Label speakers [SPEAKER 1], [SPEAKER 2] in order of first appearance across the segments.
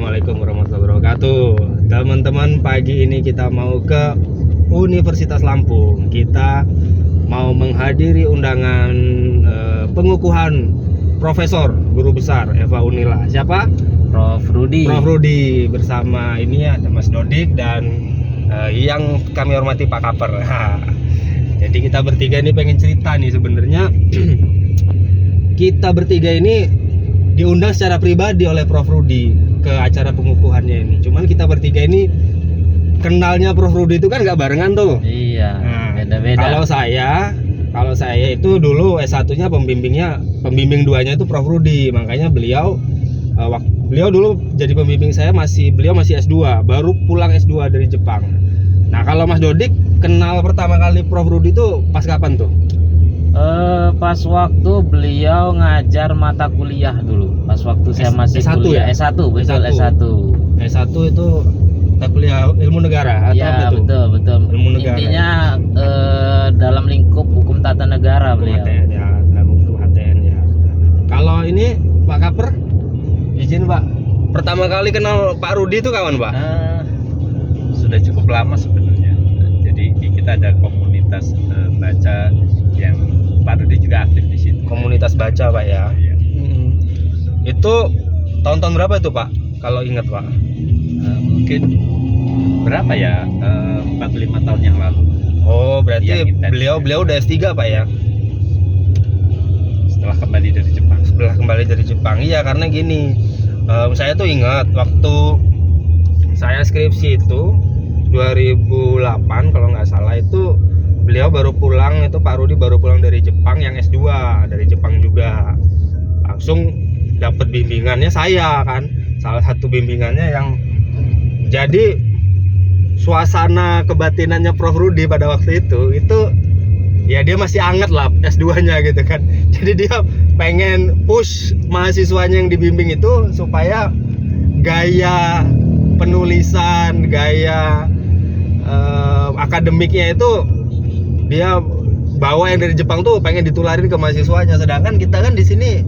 [SPEAKER 1] Assalamualaikum warahmatullahi wabarakatuh. Teman-teman, pagi ini kita mau ke Universitas Lampung. Kita mau menghadiri undangan pengukuhan Profesor Guru Besar Eva Unila. Siapa?
[SPEAKER 2] Prof Rudi.
[SPEAKER 1] Prof Rudi bersama ini ada Mas Dodik dan yang kami hormati Pak Kaper. Jadi kita bertiga ini pengen cerita nih sebenarnya. Kita bertiga ini diundang secara pribadi oleh Prof Rudi ke acara pengukuhannya ini. Cuman kita bertiga ini kenalnya Prof Rudi itu kan nggak barengan tuh.
[SPEAKER 2] Iya. Beda-beda.
[SPEAKER 1] Kalau saya itu dulu S1-nya pembimbing 2-nya itu Prof Rudi. Makanya beliau dulu jadi pembimbing saya beliau masih S2, baru pulang S2 dari Jepang. Nah, kalau Mas Dodik kenal pertama kali Prof Rudi itu pas kapan tuh?
[SPEAKER 2] Pas waktu beliau ngajar mata kuliah dulu. Pas waktu saya masih
[SPEAKER 1] S1
[SPEAKER 2] kuliah.
[SPEAKER 1] ya?
[SPEAKER 2] S1, betul
[SPEAKER 1] S1.
[SPEAKER 2] S1.
[SPEAKER 1] S1 itu mata kuliah ilmu negara atau
[SPEAKER 2] Ya,
[SPEAKER 1] apa tuh?
[SPEAKER 2] betul.
[SPEAKER 1] Ilmu negara.
[SPEAKER 2] Intinya dalam lingkup hukum tata negara beliau.
[SPEAKER 1] HTN ya, dalam hukum HTN ya. Kalau ini Pak Kaper, izin Pak. Pertama kali kenal Pak Rudi itu kawan Pak?
[SPEAKER 3] Sudah cukup lama sebenarnya. Jadi kita ada komunitas baca yang Pak Rudi juga aktif di situ.
[SPEAKER 1] Komunitas baca Pak ya.
[SPEAKER 3] Iya.
[SPEAKER 1] Itu tahun-tahun berapa itu Pak? Kalau ingat Pak?
[SPEAKER 3] Mungkin berapa ya? 45 tahun yang lalu.
[SPEAKER 1] Oh, berarti
[SPEAKER 3] Yang intens.
[SPEAKER 1] beliau udah S3 Pak ya?
[SPEAKER 3] Setelah kembali dari Jepang.
[SPEAKER 1] Iya, karena gini, saya tuh ingat waktu saya skripsi itu 2008 kalau nggak salah itu beliau baru pulang, itu Pak Rudi baru pulang dari Jepang yang S2 dari Jepang juga, langsung dapat bimbingannya saya kan, salah satu bimbingannya yang jadi suasana kebatinannya Prof Rudi pada waktu itu ya dia masih anget lah S2-nya gitu kan. Jadi dia pengen push mahasiswanya yang dibimbing itu supaya gaya penulisan, gaya akademiknya itu dia bawa yang dari Jepang tuh pengen ditularin ke mahasiswanya. Sedangkan kita kan di sini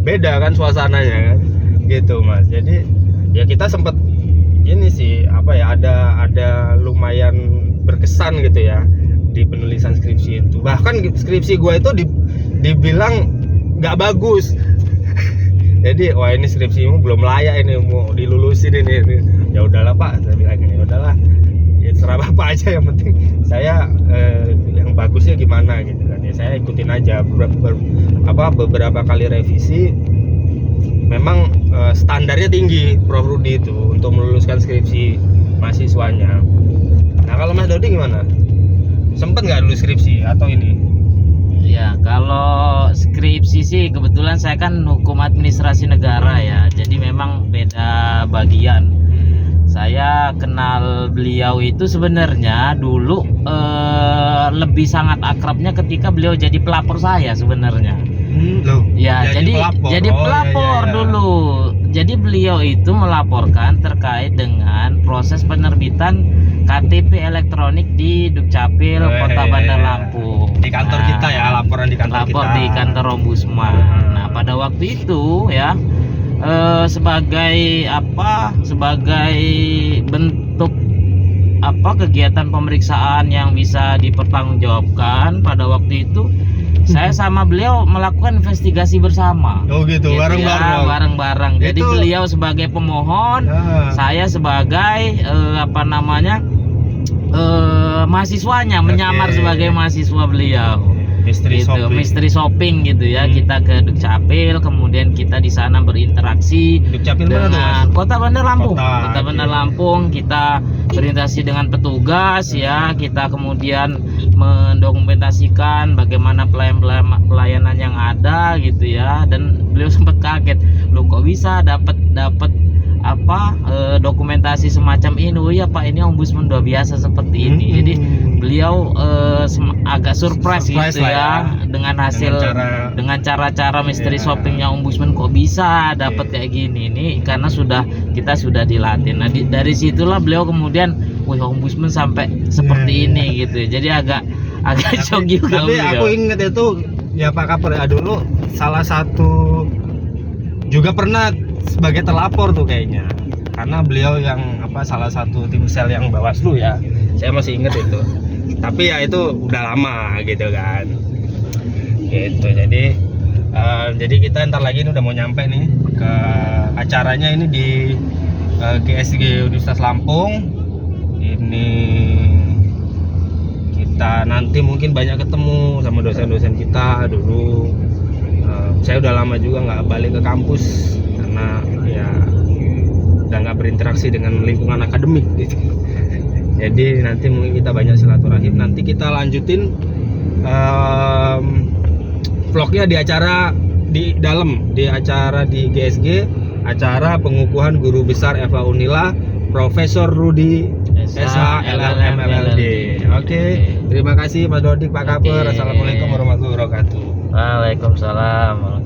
[SPEAKER 1] beda kan suasananya kan. Gitu Mas. Jadi ya kita sempet ini sih ada lumayan berkesan gitu ya di penulisan skripsi itu. Bahkan skripsi gue itu dibilang nggak bagus. Jadi wah ini skripsimu belum layak, ini mau dilulusin ini. Ya udahlah Pak, saya bilang ini udahlah. Ya serah Bapak aja, yang penting saya yang bagusnya gimana gitu kan. Ya saya ikutin aja beberapa kali revisi. Memang standarnya tinggi Prof Rudi itu untuk meluluskan skripsi mahasiswanya. Nah, kalau Mas Dodi gimana? Sempet nggak dulu skripsi atau ini?
[SPEAKER 2] Ya, kalau skripsi sih kebetulan saya kan hukum administrasi negara ya. Jadi memang beda bagian. Saya kenal beliau itu sebenarnya dulu lebih sangat akrabnya ketika beliau jadi pelapor saya sebenarnya.
[SPEAKER 1] Loh,
[SPEAKER 2] Ya, jadi pelapor
[SPEAKER 1] iya.
[SPEAKER 2] dulu. Jadi beliau itu melaporkan terkait dengan proses penerbitan KTP elektronik di Dukcapil Kota Bandar Lampung.
[SPEAKER 1] Di kantor kita ya, laporan di kantor
[SPEAKER 2] lapor
[SPEAKER 1] kita.
[SPEAKER 2] di kantor Ombudsman. Nah, pada waktu itu ya sebagai bentuk kegiatan pemeriksaan yang bisa dipertanggungjawabkan pada waktu itu saya sama beliau melakukan investigasi bersama.
[SPEAKER 1] Oh gitu, bareng-bareng.
[SPEAKER 2] Bareng-bareng. Jadi
[SPEAKER 1] Itu-
[SPEAKER 2] beliau sebagai pemohon, saya sebagai mahasiswanya, menyamar
[SPEAKER 1] Oke.
[SPEAKER 2] sebagai mahasiswa beliau.
[SPEAKER 1] Mystery
[SPEAKER 2] Gitu,
[SPEAKER 1] shopping.
[SPEAKER 2] mystery shopping gitu ya. Kita ke Dukcapil, kemudian kita di sana berinteraksi
[SPEAKER 1] Dukcapil mana tuh, Mas?
[SPEAKER 2] dengan Kota Bandar Lampung.
[SPEAKER 1] Kota,
[SPEAKER 2] Bandar
[SPEAKER 1] iya.
[SPEAKER 2] Lampung, kita berinteraksi dengan petugas ya. Kita kemudian mendokumentasikan bagaimana pelayanan yang ada gitu ya. Dan beliau sempat kaget, "Loh kok bisa dapat dokumentasi semacam ini?" "Oh iya Pak, ini ombudsman luar biasa seperti ini." Jadi beliau agak surprise gitu
[SPEAKER 1] lah
[SPEAKER 2] ya dengan hasil dengan cara-cara mystery
[SPEAKER 1] Iya.
[SPEAKER 2] shoppingnya ombudsman, kok bisa dapat kayak gini. Ini karena kita sudah dilatih. Nah, dari situlah beliau kemudian, wah ombudsman sampai seperti ini gitu. Jadi agak shock juga
[SPEAKER 1] Tapi
[SPEAKER 2] beliau.
[SPEAKER 1] aku inget itu ya Pak Kaper ya, dulu salah satu juga pernah sebagai terlapor tuh kayaknya. karena beliau yang salah satu tim sel yang Bawaslu ya, saya masih inget itu. Tapi ya itu udah lama gitu kan, gitu. Jadi kita ntar lagi ini udah mau nyampe nih ke acaranya ini di GSG Universitas Lampung. Ini kita nanti mungkin banyak ketemu sama dosen-dosen kita dulu. Saya udah lama juga nggak balik ke kampus karena ya udah nggak berinteraksi dengan lingkungan akademik gitu. Jadi nanti mungkin kita banyak silaturahim. Nanti kita lanjutin vlognya di acara di dalam, di acara di GSG, acara pengukuhan guru besar FH Unila Profesor Rudi SH LLM LLD. Oke, terima kasih Mas Dodik, Pak Kaper. Assalamualaikum warahmatullahi wabarakatuh.
[SPEAKER 2] Waalaikumsalam.